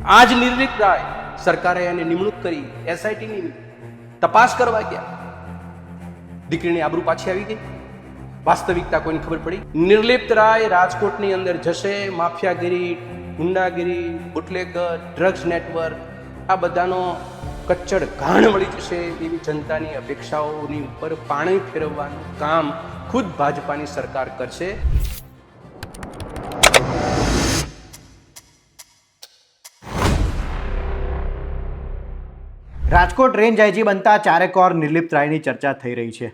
આજ નિર્લિપ્ત રાય સરકારે એને નિમણૂક કરી, એસઆઈટીની તપાસ કરવા ગયા, દીકરીની આબરૂ પાછી આવી ગઈ, વાસ્તવિકતા કોઈને ખબર પડી? નિર્લિપ્ત રાય રાજકોટની અંદર જશે, માફિયાગીરી, ગુંડાગીરી, બુટલેગર, ડ્રગ્સ નેટવર્ક, આ બધાનો કચ્ચડ ઘાણ મળી જશે એવી જનતાની અપેક્ષાઓની ઉપર પાણી ફેરવવાનું કામ ખુદ ભાજપાની સરકાર કરશે. રાજકોટ રેન્જ આઈજી બનતા ચારેકોર નિર્લિપ્ત રાયની ચર્ચા થઈ રહી છે.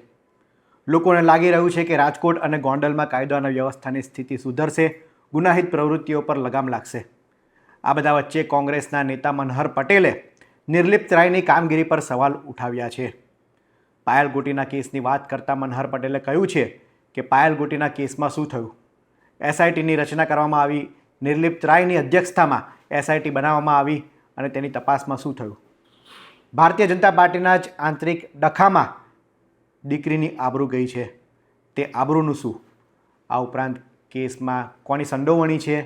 લોકોને લાગી રહ્યું છે કે રાજકોટ અને ગોંડલમાં કાયદો અને વ્યવસ્થાની સ્થિતિ સુધરશે, ગુનાહિત પ્રવૃત્તિઓ પર લગામ લાગશે. આ બધા વચ્ચે કોંગ્રેસના નેતા મનહર પટેલે નિર્લિપ્ત રાયની કામગીરી પર સવાલ ઉઠાવ્યા છે. પાયલ ગોટીના કેસની વાત કરતા મનહર પટેલે કહ્યું છે કે પાયલ ગોટીના કેસમાં શું થયું? એસઆઈટીની રચના કરવામાં આવી, નિર્લિપ્ત રાયની અધ્યક્ષતામાં એસઆઈટી બનાવવામાં આવી અને તેની તપાસમાં શું થયું? ભારતીય જનતા પાર્ટીના જ આંતરિક ડખામાં દીકરીની આબરૂ ગઈ છે, તે આબરૂનું શું? આ ઉપરાંત કેસમાં કોની સંડોવણી છે,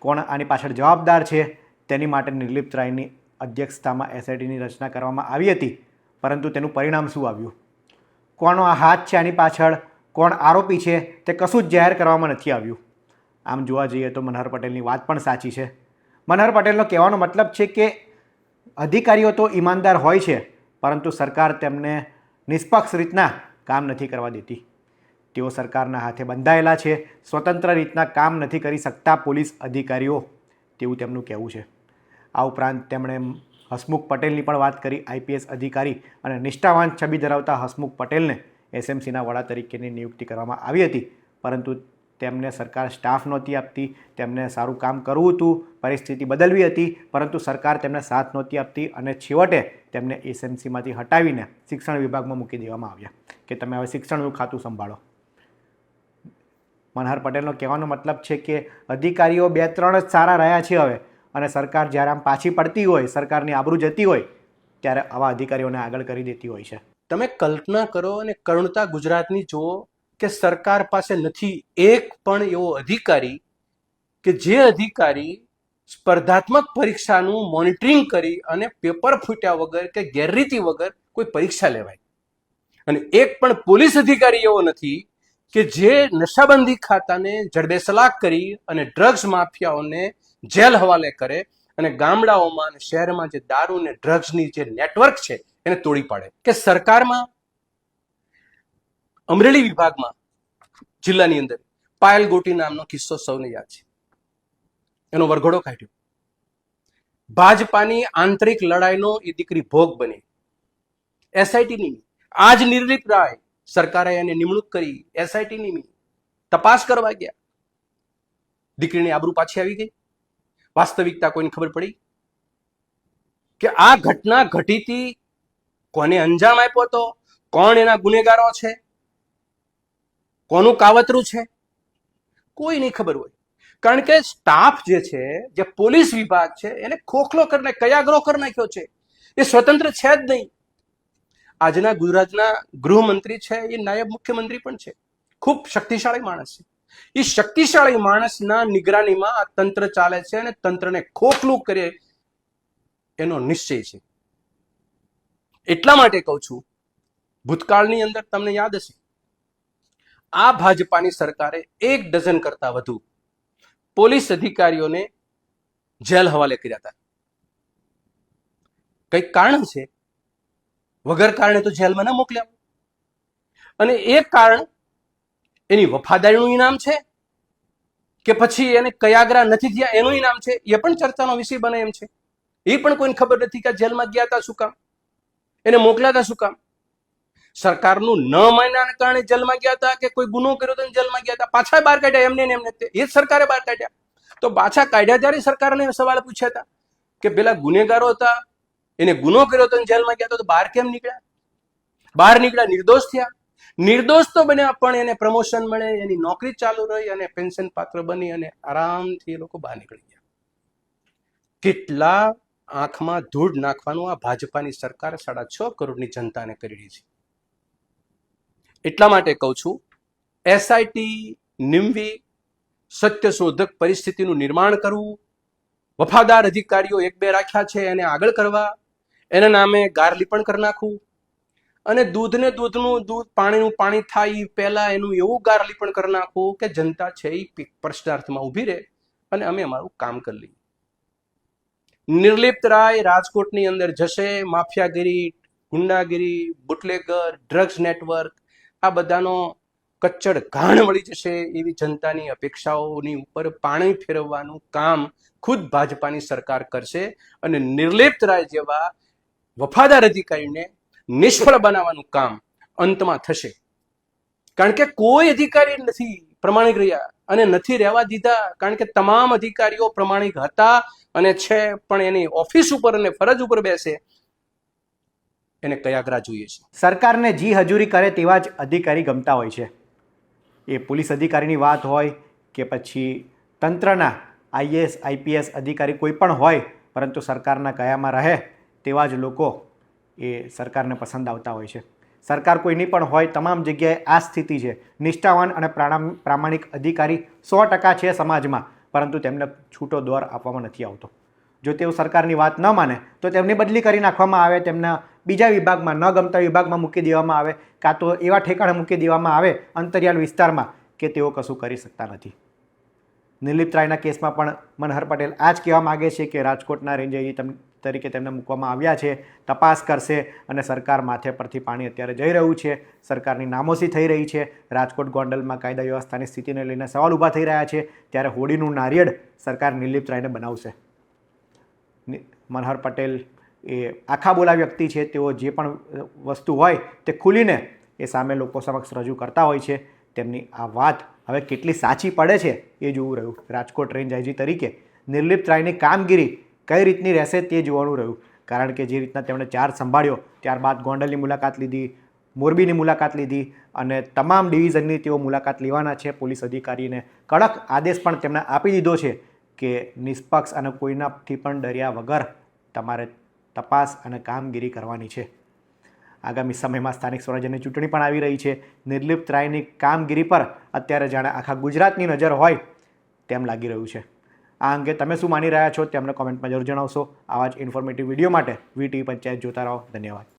કોણ આની પાછળ જવાબદાર છે, તેની માટે નિર્લિપ્ત રાયની અધ્યક્ષતામાં એસઆઈટીની રચના કરવામાં આવી હતી, પરંતુ તેનું પરિણામ શું આવ્યું? કોનો આ હાથ છે આની પાછળ, કોણ આરોપી છે, તે કશું જ જાહેર કરવામાં નથી આવ્યું. આમ જોવા જઈએ તો મનહર પટેલની વાત પણ સાચી છે. મનહર પટેલનો કહેવાનો મતલબ છે કે અધિકારીઓ તો ઈમાનદાર હોય છે, પરંતુ સરકાર તેમને નિષ્પક્ષ રીતના કામ નથી કરવા દેતી. તેઓ સરકારના હાથે બંધાયેલા છે, સ્વતંત્ર રીતના કામ નથી કરી શકતા પોલીસ અધિકારીઓ, તેવું તેમનું કહેવું છે. આ ઉપરાંત તેમણે હસમુખ પટેલની પણ વાત કરી. આઈપીએસ અધિકારી અને નિષ્ઠાવાન છબી ધરાવતા હસમુખ પટેલને એસએમસીના વડા તરીકેની નિયુક્તિ કરવામાં આવી હતી, પરંતુ તેમને સરકાર સ્ટાફ નહોતી આપતી. તેમને સારું કામ કરવું હતું, પરિસ્થિતિ બદલવી હતી, પરંતુ સરકાર તેમને સાથ નહોતી આપતી અને છેવટે તેમને એસએમસીમાંથી હટાવીને શિક્ષણ વિભાગમાં મૂકી દેવામાં આવ્યા કે તમે હવે શિક્ષણનું ખાતું સંભાળો. મનહર પટેલનો કહેવાનો મતલબ છે કે અધિકારીઓ 2-3 જ સારા રહ્યા છે હવે, અને સરકાર જ્યારે આમ પાછી પડતી હોય, સરકારની આબરૂ જતી હોય, ત્યારે આવા અધિકારીઓને આગળ કરી દેતી હોય છે. તમે કલ્પના કરો અને કરુણતા ગુજરાતની જુઓ કે સરકાર પાસે નથી એક પણ એવો અધિકારી કે જે અધિકારી સ્પર્ધાત્મક પરીક્ષાનું મોનિટરિંગ કરી અને પેપર ફૂટ્યા વગર કે ગેરરીતિ વગર કોઈ પરીક્ષા લેવાય. અને એક પણ પોલીસ અધિકારી એવો નથી કે જે નશાબંધી ખાતાને જડબેસલાક કરી અને ડ્રગ્સ માફિયાઓને જેલ હવાલે કરે અને ગામડાઓમાં અને શહેરમાં જે દારૂ ને ડ્રગ્સની જે નેટવર્ક છે એને તોડી પાડે. કે સરકારમાં અમરેલી વિભાગમાં જિલ્લાની અંદર પાયલ ગોટી નામનો કિસ્સો સૌને યાદ છે. એનો વરઘોડો કાઢ્યો. ભાજપાની આંતરિક લડાઈનો એ દીકરી ભોગ બની. એસઆઈટીની આજ નિર્લિપ્ત રાય સરકારે એને નિમણૂક કરી, એસઆઈટીની તપાસ કરવા ગયા, દીકરીની આબરૂ પાછી આવી ગઈ, વાસ્તવિકતા કોઈને ખબર પડી? કે આ ઘટના ઘટીતી, કોને અંજામ આપ્યો હતો, કોણ એના ગુનેગારો છે, કોનું કાવતરું છે, કોઈ નહીં ખબર હોય. કારણ કે સ્ટાફ જે છે, જે પોલીસ વિભાગ છે, એને ખોખલો કરીને કયાગ્રો કરી નાખ્યો છે. એ સ્વતંત્ર છે જ નહીં. આજના ગુજરાતના ગૃહમંત્રી છે, એ નાયબ મુખ્યમંત્રી પણ છે, ખૂબ શક્તિશાળી માણસ છે. એ શક્તિશાળી માણસના નિગરાનીમાં આ તંત્ર ચાલે છે અને તંત્રને ખોખલું કરે એનો નિશ્ચય છે. એટલા માટે કહું છું, ભૂતકાળની અંદર તમને યાદ હશે, આ ભાજપાની સરકારે 1 ડઝન કરતા વધુ પોલીસ અધિકારીઓને જેલ હવાલે કર્યા હતા. કઈક કારણ છે, વગર કારણે તો જેલમાં ના મોકલ્યા. અને એ કારણ એની વફાદારીનું ઇનામ છે કે પછી એને કયાગ્રા નથી થયા એનું ઇનામ છે, એ પણ ચર્ચાનો વિષય બને એમ છે. એ પણ કોઈને ખબર નથી કે જેલમાં ગયા હતા શું કામ, એને મોકલ્યા હતા શું કામ. સરકારનું ન માન્યાને કારણે જેલમાં ગયા હતા કે કોઈ ગુનો કર્યો તો જેલમાં ગયા હતા, પાછા બહાર કાઢ્યા એમને ને એમને. એ જ સરકારે બહાર કાઢ્યા. તો પાછા કાઢ્યા ત્યારે સરકારને સવાલ પૂછ્યા હતા કે પેલા ગુનેગારો હતા, એને ગુનો કર્યો તો જેલમાં ગયા તો બહાર કેમ નીકળ્યા? બહાર નીકળ્યા, નિર્દોષ થયા. નિર્દોષ તો બન્યા, પણ એને પ્રમોશન મળે, એની નોકરી ચાલુ રહી અને પેન્શન પાત્ર બની અને આરામથી એ લોકો બહાર નીકળી ગયા. કેટલા આંખમાં ધૂળ નાખવાનું આ ભાજપાની સરકાર 6.5 કરોડની જનતાને કરી રહી છે. એટલા માટે કહું છું, એસઆઈટી નિમવી, સત્યશોધક પરિસ્થિતિનું નિર્માણ કરવું, વફાદાર અધિકારીઓ એક બે રાખ્યા છે એને આગળ કરવા, એના નામે ગારલીપણ કરી નાખવું, અને દૂધને દૂધ પાણીનું પાણી થાય એ પહેલા એનું એવું ગારલીપણ કરી નાખવું કે જનતા છે એ પ્રશ્નાર્થમાં ઊભી રહે અને અમે અમારું કામ કરી લઈએ. નિર્લિપ્ત રાય રાજકોટની અંદર જશે, માફિયાગીરી, ગુંડાગીરી, બુટલેગર, ડ્રગ્સ નેટવર્ક, આ બધાનો કચ્ચડ ઘાણ મળી જશે એવી જનતાની અપેક્ષાઓની ઉપર પાણી ફેરવવાનું કામ ખુદ ભાજપાની સરકાર કરશે અને નિર્લિપ્ત રાય જેવા વફાદાર અધિકારીને નિષ્ફળ બનાવવાનું કામ અંતમાં થશે. કારણ કે કોઈ અધિકારી નથી પ્રમાણિક રહ્યા અને નથી રહેવા દીધા, કારણ કે તમામ અધિકારીઓ પ્રમાણિક હતા અને છે, પણ એની ઓફિસ ઉપર અને ફરજ ઉપર બેસે એને કયાગરા જોઈએ છે. સરકારને જી હજૂરી કરે તેવા જ અધિકારી ગમતા હોય છે. એ પોલીસ અધિકારીની વાત હોય કે પછી તંત્રના આઈએએસ આઈપીએસ અધિકારી કોઈ પણ હોય, પરંતુ સરકારના કયામાં રહે તેવા જ લોકો એ સરકારને પસંદ આવતા હોય છે. સરકાર કોઈની પણ હોય, તમામ જગ્યાએ આ સ્થિતિ છે. નિષ્ઠાવાન અને પ્રામાણિક અધિકારી 100% છે સમાજમાં, પરંતુ તેમને છૂટો દોર આપવામાં નથી આવતો. જો તેઓ સરકારની વાત ન માને તો તેમની બદલી કરી નાખવામાં આવે, તેમના બીજા વિભાગમાં, ન ગમતા વિભાગમાં મૂકી દેવામાં આવે, કાં તો એવા ઠેકાણે મૂકી દેવામાં આવે અંતરિયાળ વિસ્તારમાં કે તેઓ કશું કરી શકતા નથી. નિર્લિપ્ત રાયના કેસમાં પણ મનહર પટેલ આ જ કહેવા માગે છે કે રાજકોટના રેન્જ આઈજી તરીકે તેમને મૂકવામાં આવ્યા છે, તપાસ કરશે અને સરકાર માથે પરથી પાણી અત્યારે જઈ રહ્યું છે. સરકારની નામોશી થઈ રહી છે. રાજકોટ ગોંડલમાં કાયદા વ્યવસ્થાની સ્થિતિને લઈને સવાલ ઊભા થઈ રહ્યા છે. ત્યારે હોળીનું નારિયેળ સરકાર નિર્લિપ્ત રાયને બનાવશે. મનહર પટેલ એ આખા બોલા વ્યક્તિ છે. તેઓ જે પણ વસ્તુ હોય તે ખુલીને એ સામે લોકો સમક્ષ રજૂ કરતા હોય છે. તેમની આ વાત હવે કેટલી સાચી પડે છે એ જોવું રહ્યું. રાજકોટ રેન્જ આઈજી તરીકે નિર્લિપ્ત રાયની કામગીરી કઈ રીતની રહેશે તે જોવાનું રહ્યું. કારણ કે જે રીતના તેમણે ચાર્જ સંભાળ્યો, ત્યારબાદ ગોંડલની મુલાકાત લીધી, મોરબીની મુલાકાત લીધી અને તમામ ડિવિઝનની તેઓ મુલાકાત લેવાના છે. પોલીસ અધિકારીને કડક આદેશ પણ તેમણે આપી દીધો છે કે નિષ્પક્ષ અને કોઈનાથી પણ ડર્યા વગર તમારે તપાસ અને કામગીરી કરવાની છે. આગામી સમયમાં સ્થાનિક સ્વરાજ્યની ચૂંટણી પણ આવી રહી છે. નિર્લિપ્ત રાયની કામગીરી પર અત્યારે જાણે આખા ગુજરાતની નજર હોય તેમ લાગી રહ્યું છે. આ અંગે તમે શું માની રહ્યા છો તે અમને કોમેન્ટમાં જરૂર જણાવશો. આવા જ ઇન્ફોર્મેટિવ વિડીયો માટે વીટીવી પંચાયત જોતા રહો. ધન્યવાદ.